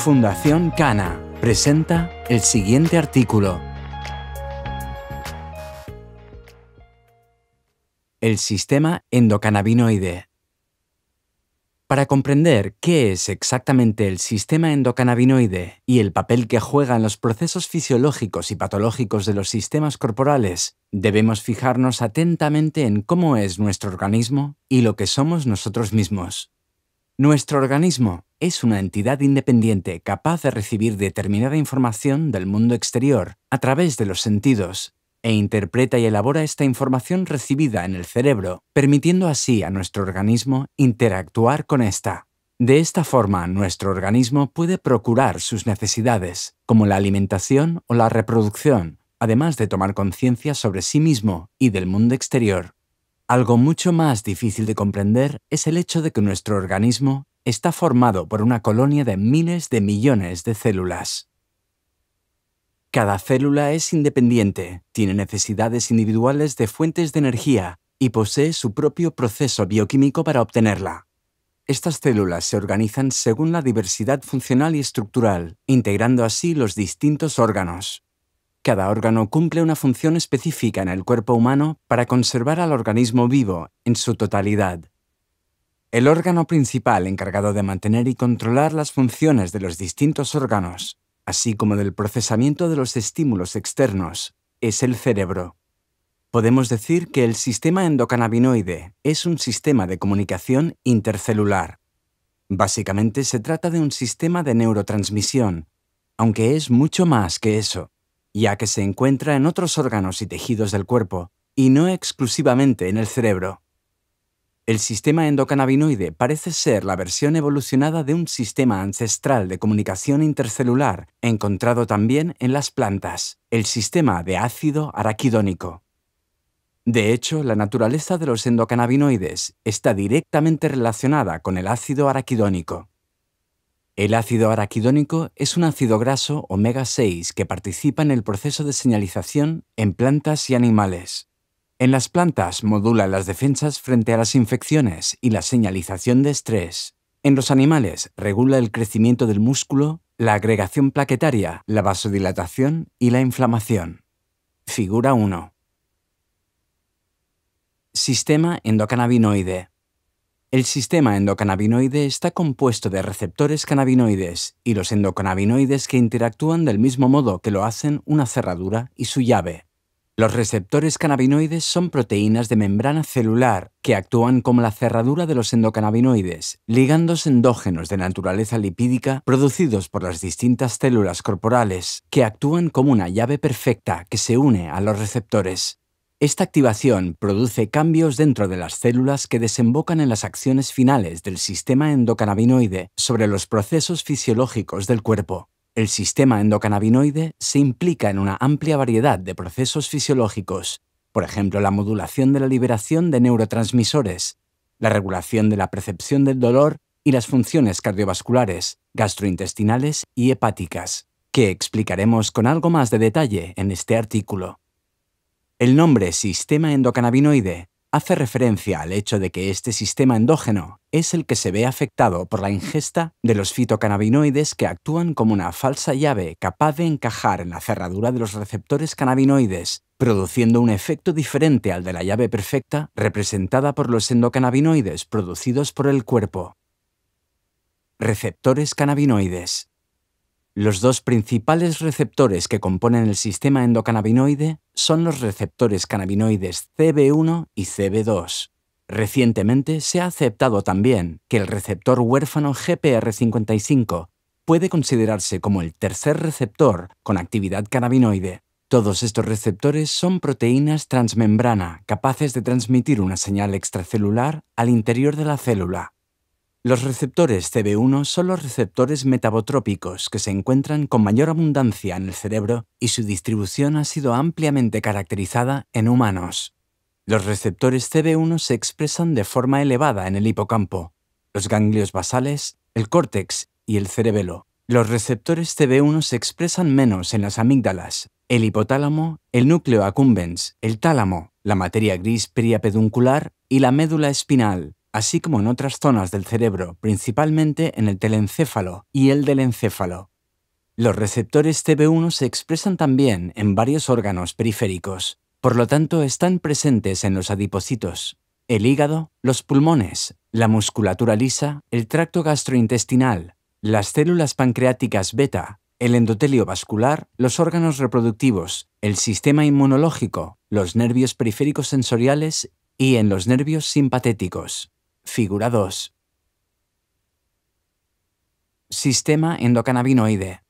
Fundación Cana presenta el siguiente artículo. El sistema endocannabinoide. Para comprender qué es exactamente el sistema endocannabinoide y el papel que juega en los procesos fisiológicos y patológicos de los sistemas corporales, debemos fijarnos atentamente en cómo es nuestro organismo y lo que somos nosotros mismos. Nuestro organismo es una entidad independiente capaz de recibir determinada información del mundo exterior a través de los sentidos e interpreta y elabora esta información recibida en el cerebro, permitiendo así a nuestro organismo interactuar con esta. De esta forma, nuestro organismo puede procurar sus necesidades, como la alimentación o la reproducción, además de tomar conciencia sobre sí mismo y del mundo exterior. Algo mucho más difícil de comprender es el hecho de que nuestro organismo está formado por una colonia de miles de millones de células. Cada célula es independiente, tiene necesidades individuales de fuentes de energía y posee su propio proceso bioquímico para obtenerla. Estas células se organizan según la diversidad funcional y estructural, integrando así los distintos órganos. Cada órgano cumple una función específica en el cuerpo humano para conservar al organismo vivo en su totalidad. El órgano principal encargado de mantener y controlar las funciones de los distintos órganos, así como del procesamiento de los estímulos externos, es el cerebro. Podemos decir que el sistema endocannabinoide es un sistema de comunicación intercelular. Básicamente se trata de un sistema de neurotransmisión, aunque es mucho más que eso, ya que se encuentra en otros órganos y tejidos del cuerpo, y no exclusivamente en el cerebro. El sistema endocannabinoide parece ser la versión evolucionada de un sistema ancestral de comunicación intercelular encontrado también en las plantas, el sistema de ácido araquidónico. De hecho, la naturaleza de los endocannabinoides está directamente relacionada con el ácido araquidónico. El ácido araquidónico es un ácido graso omega 6 que participa en el proceso de señalización en plantas y animales. En las plantas modula las defensas frente a las infecciones y la señalización de estrés. En los animales regula el crecimiento del músculo, la agregación plaquetaria, la vasodilatación y la inflamación. Figura 1. Sistema endocannabinoide. El sistema endocannabinoide está compuesto de receptores cannabinoides y los endocannabinoides que interactúan del mismo modo que lo hacen una cerradura y su llave. Los receptores cannabinoides son proteínas de membrana celular que actúan como la cerradura de los endocannabinoides, ligandos endógenos de naturaleza lipídica producidos por las distintas células corporales que actúan como una llave perfecta que se une a los receptores. Esta activación produce cambios dentro de las células que desembocan en las acciones finales del sistema endocannabinoide sobre los procesos fisiológicos del cuerpo. El sistema endocannabinoide se implica en una amplia variedad de procesos fisiológicos, por ejemplo, la modulación de la liberación de neurotransmisores, la regulación de la percepción del dolor y las funciones cardiovasculares, gastrointestinales y hepáticas, que explicaremos con algo más de detalle en este artículo. El nombre sistema endocannabinoide hace referencia al hecho de que este sistema endógeno es el que se ve afectado por la ingesta de los fitocannabinoides que actúan como una falsa llave capaz de encajar en la cerradura de los receptores cannabinoides, produciendo un efecto diferente al de la llave perfecta representada por los endocannabinoides producidos por el cuerpo. Receptores cannabinoides. Los dos principales receptores que componen el sistema endocannabinoide son los receptores cannabinoides CB1 y CB2. Recientemente se ha aceptado también que el receptor huérfano GPR55 puede considerarse como el tercer receptor con actividad cannabinoide. Todos estos receptores son proteínas transmembrana capaces de transmitir una señal extracelular al interior de la célula. Los receptores CB1 son los receptores metabotrópicos que se encuentran con mayor abundancia en el cerebro y su distribución ha sido ampliamente caracterizada en humanos. Los receptores CB1 se expresan de forma elevada en el hipocampo, los ganglios basales, el córtex y el cerebelo. Los receptores CB1 se expresan menos en las amígdalas, el hipotálamo, el núcleo accumbens, el tálamo, la materia gris periapeduncular y la médula espinal, así como en otras zonas del cerebro, principalmente en el telencéfalo y el del encéfalo. Los receptores CB1 se expresan también en varios órganos periféricos, por lo tanto están presentes en los adipocitos, el hígado, los pulmones, la musculatura lisa, el tracto gastrointestinal, las células pancreáticas beta, el endotelio vascular, los órganos reproductivos, el sistema inmunológico, los nervios periféricos sensoriales y en los nervios simpatéticos. Figura 2. Sistema endocannabinoide.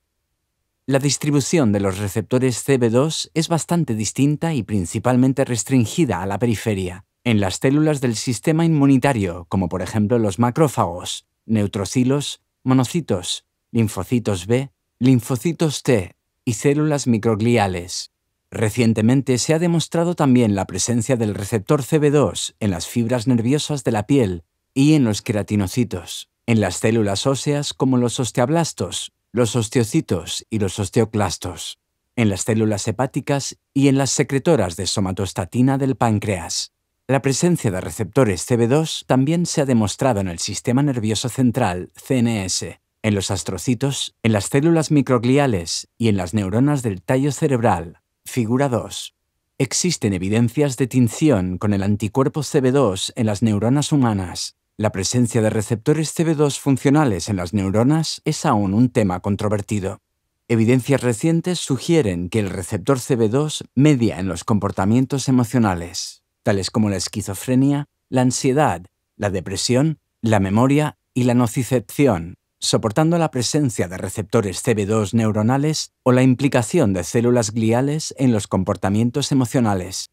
La distribución de los receptores CB2 es bastante distinta y principalmente restringida a la periferia, en las células del sistema inmunitario, como por ejemplo los macrófagos, neutrocilos, monocitos, linfocitos B, linfocitos T y células microgliales. Recientemente se ha demostrado también la presencia del receptor CB2 en las fibras nerviosas de la piel y en los queratinocitos, en las células óseas como los osteoblastos, los osteocitos y los osteoclastos, en las células hepáticas y en las secretoras de somatostatina del páncreas. La presencia de receptores CB2 también se ha demostrado en el sistema nervioso central, CNS, en los astrocitos, en las células microgliales y en las neuronas del tallo cerebral. Figura 2. Existen evidencias de tinción con el anticuerpo CB2 en las neuronas humanas. La presencia de receptores CB2 funcionales en las neuronas es aún un tema controvertido. Evidencias recientes sugieren que el receptor CB2 media en los comportamientos emocionales, tales como la esquizofrenia, la ansiedad, la depresión, la memoria y la nocicepción, soportando la presencia de receptores CB2 neuronales o la implicación de células gliales en los comportamientos emocionales.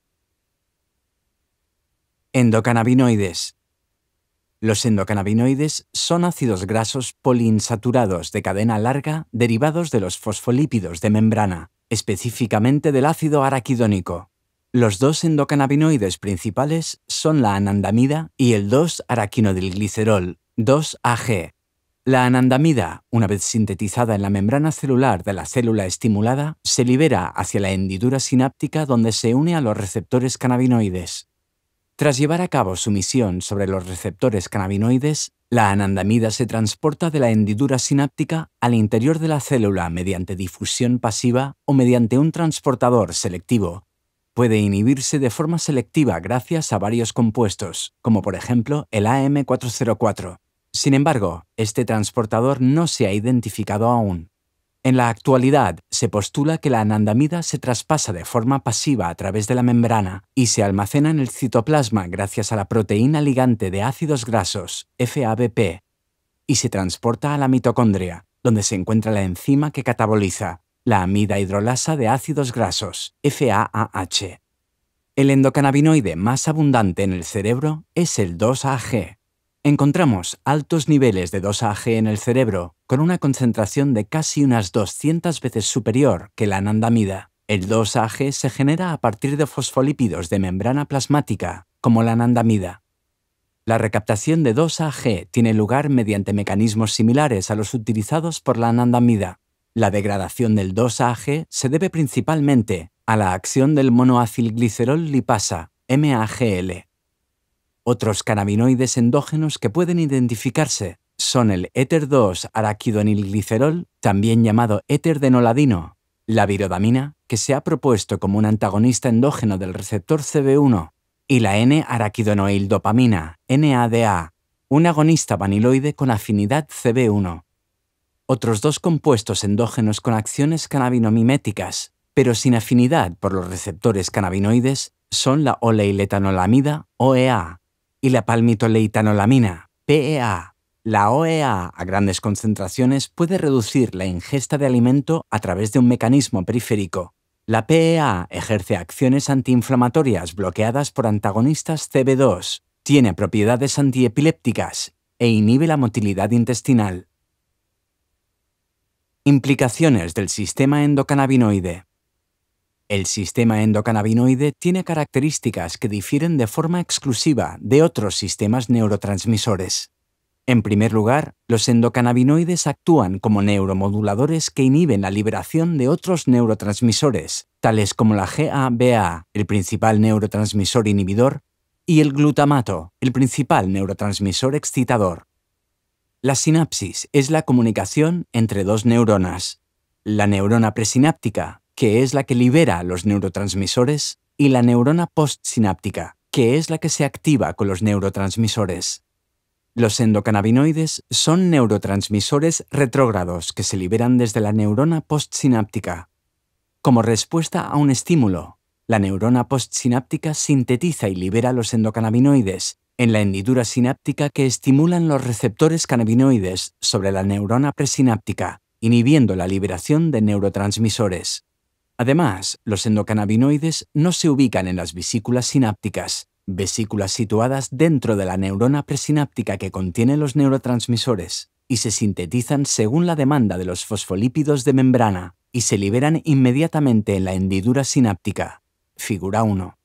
Endocannabinoides. Los endocannabinoides son ácidos grasos poliinsaturados de cadena larga derivados de los fosfolípidos de membrana, específicamente del ácido araquidónico. Los dos endocannabinoides principales son la anandamida y el 2-araquinodilglicerol, 2-AG. La anandamida, una vez sintetizada en la membrana celular de la célula estimulada, se libera hacia la hendidura sináptica donde se une a los receptores cannabinoides. Tras llevar a cabo su misión sobre los receptores cannabinoides, la anandamida se transporta de la hendidura sináptica al interior de la célula mediante difusión pasiva o mediante un transportador selectivo. Puede inhibirse de forma selectiva gracias a varios compuestos, como por ejemplo el AM404. Sin embargo, este transportador no se ha identificado aún. En la actualidad, se postula que la anandamida se traspasa de forma pasiva a través de la membrana y se almacena en el citoplasma gracias a la proteína ligante de ácidos grasos, FABP, y se transporta a la mitocondria, donde se encuentra la enzima que cataboliza, la amida hidrolasa de ácidos grasos, FAAH. El endocannabinoide más abundante en el cerebro es el 2-AG. Encontramos altos niveles de 2-AG en el cerebro, con una concentración de casi unas 200 veces superior que la anandamida. El 2-AG se genera a partir de fosfolípidos de membrana plasmática, como la anandamida. La recaptación de 2-AG tiene lugar mediante mecanismos similares a los utilizados por la anandamida. La degradación del 2-AG se debe principalmente a la acción del monoacilglicerol lipasa, MAGL. Otros cannabinoides endógenos que pueden identificarse son el éter 2-araquidonilglicerol, también llamado éter de noladino, la virodamina, que se ha propuesto como un antagonista endógeno del receptor CB1, y la N-araquidonoildopamina, NADA, un agonista vaniloide con afinidad CB1. Otros dos compuestos endógenos con acciones cannabinomiméticas, pero sin afinidad por los receptores cannabinoides, son la oleilethanolamida, OEA, y la palmitoleitanolamina, PEA. La OEA a grandes concentraciones puede reducir la ingesta de alimento a través de un mecanismo periférico. La PEA ejerce acciones antiinflamatorias bloqueadas por antagonistas CB2, tiene propiedades antiepilépticas e inhibe la motilidad intestinal. Implicaciones del sistema endocannabinoide. El sistema endocannabinoide tiene características que difieren de forma exclusiva de otros sistemas neurotransmisores. En primer lugar, los endocannabinoides actúan como neuromoduladores que inhiben la liberación de otros neurotransmisores, tales como la GABA, el principal neurotransmisor inhibidor, y el glutamato, el principal neurotransmisor excitador. La sinapsis es la comunicación entre dos neuronas. La neurona presináptica, que es la que libera los neurotransmisores, y la neurona postsináptica, que es la que se activa con los neurotransmisores. Los endocannabinoides son neurotransmisores retrógrados que se liberan desde la neurona postsináptica. Como respuesta a un estímulo, la neurona postsináptica sintetiza y libera los endocannabinoides en la hendidura sináptica que estimulan los receptores cannabinoides sobre la neurona presináptica, inhibiendo la liberación de neurotransmisores. Además, los endocannabinoides no se ubican en las vesículas sinápticas, vesículas situadas dentro de la neurona presináptica que contiene los neurotransmisores, y se sintetizan según la demanda de los fosfolípidos de membrana y se liberan inmediatamente en la hendidura sináptica. Figura 1.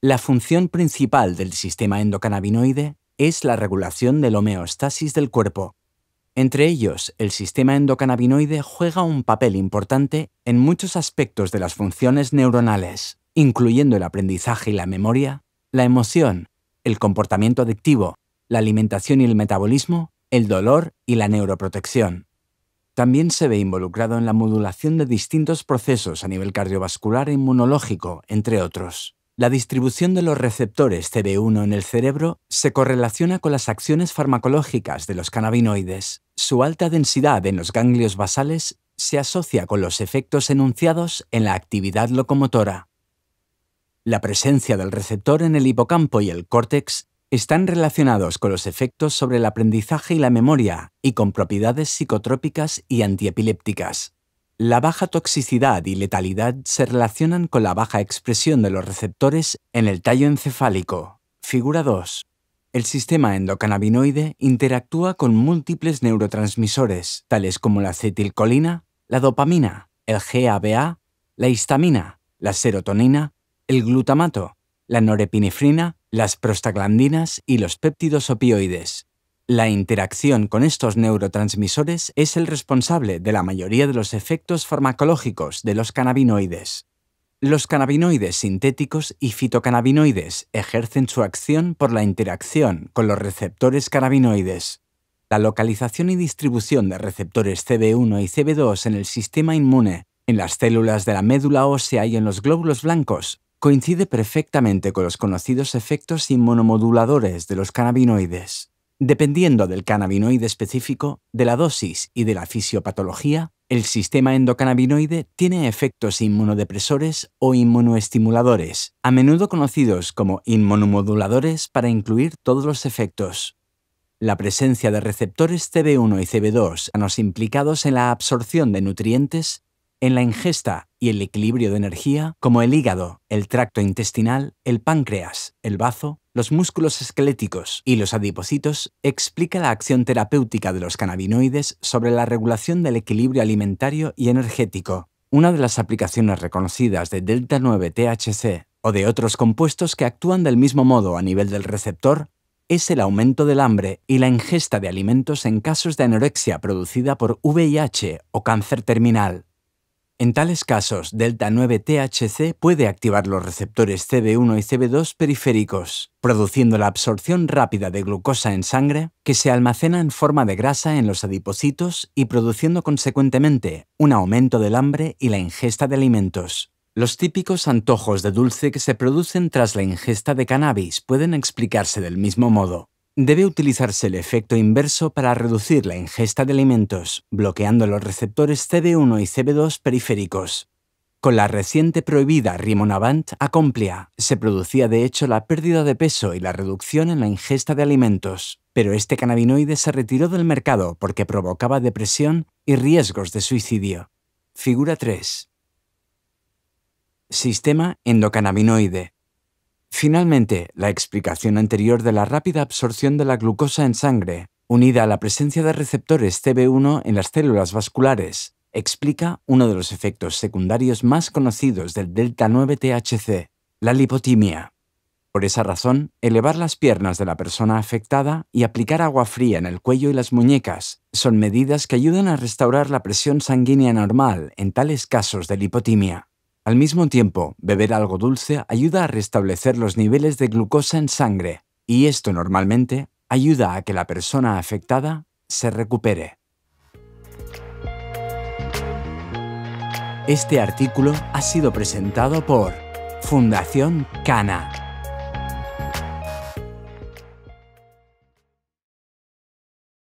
La función principal del sistema endocannabinoide es la regulación de la homeostasis del cuerpo. Entre ellos, el sistema endocannabinoide juega un papel importante en muchos aspectos de las funciones neuronales, incluyendo el aprendizaje y la memoria, la emoción, el comportamiento adictivo, la alimentación y el metabolismo, el dolor y la neuroprotección. También se ve involucrado en la modulación de distintos procesos a nivel cardiovascular e inmunológico, entre otros. La distribución de los receptores CB1 en el cerebro se correlaciona con las acciones farmacológicas de los cannabinoides. Su alta densidad en los ganglios basales se asocia con los efectos enunciados en la actividad locomotora. La presencia del receptor en el hipocampo y el córtex están relacionados con los efectos sobre el aprendizaje y la memoria y con propiedades psicotrópicas y antiepilépticas. La baja toxicidad y letalidad se relacionan con la baja expresión de los receptores en el tallo encefálico. Figura 2. El sistema endocannabinoide interactúa con múltiples neurotransmisores, tales como la acetilcolina, la dopamina, el GABA, la histamina, la serotonina, el glutamato, la norepinefrina, las prostaglandinas y los péptidos opioides. La interacción con estos neurotransmisores es el responsable de la mayoría de los efectos farmacológicos de los cannabinoides. Los cannabinoides sintéticos y fitocannabinoides ejercen su acción por la interacción con los receptores cannabinoides. La localización y distribución de receptores CB1 y CB2 en el sistema inmune, en las células de la médula ósea y en los glóbulos blancos, coincide perfectamente con los conocidos efectos inmunomoduladores de los cannabinoides. Dependiendo del cannabinoide específico, de la dosis y de la fisiopatología, el sistema endocannabinoide tiene efectos inmunodepresores o inmunoestimuladores, a menudo conocidos como inmunomoduladores para incluir todos los efectos. La presencia de receptores CB1 y CB2 los implicados en la absorción de nutrientes, en la ingesta y el equilibrio de energía, como el hígado, el tracto intestinal, el páncreas, el bazo, los músculos esqueléticos y los adipocitos, explica la acción terapéutica de los cannabinoides sobre la regulación del equilibrio alimentario y energético. Una de las aplicaciones reconocidas de delta-9-THC o de otros compuestos que actúan del mismo modo a nivel del receptor es el aumento del hambre y la ingesta de alimentos en casos de anorexia producida por VIH o cáncer terminal. En tales casos, delta-9-THC puede activar los receptores CB1 y CB2 periféricos, produciendo la absorción rápida de glucosa en sangre que se almacena en forma de grasa en los adipocitos y produciendo consecuentemente un aumento del hambre y la ingesta de alimentos. Los típicos antojos de dulce que se producen tras la ingesta de cannabis pueden explicarse del mismo modo. Debe utilizarse el efecto inverso para reducir la ingesta de alimentos, bloqueando los receptores CB1 y CB2 periféricos. Con la reciente prohibida Rimonabant Acomplia, se producía de hecho la pérdida de peso y la reducción en la ingesta de alimentos, pero este cannabinoide se retiró del mercado porque provocaba depresión y riesgos de suicidio. Figura 3. Sistema endocannabinoide. Finalmente, la explicación anterior de la rápida absorción de la glucosa en sangre, unida a la presencia de receptores CB1 en las células vasculares, explica uno de los efectos secundarios más conocidos del delta-9-THC, la lipotimia. Por esa razón, elevar las piernas de la persona afectada y aplicar agua fría en el cuello y las muñecas son medidas que ayudan a restaurar la presión sanguínea normal en tales casos de lipotimia. Al mismo tiempo, beber algo dulce ayuda a restablecer los niveles de glucosa en sangre, y esto normalmente ayuda a que la persona afectada se recupere. Este artículo ha sido presentado por Fundación Cana.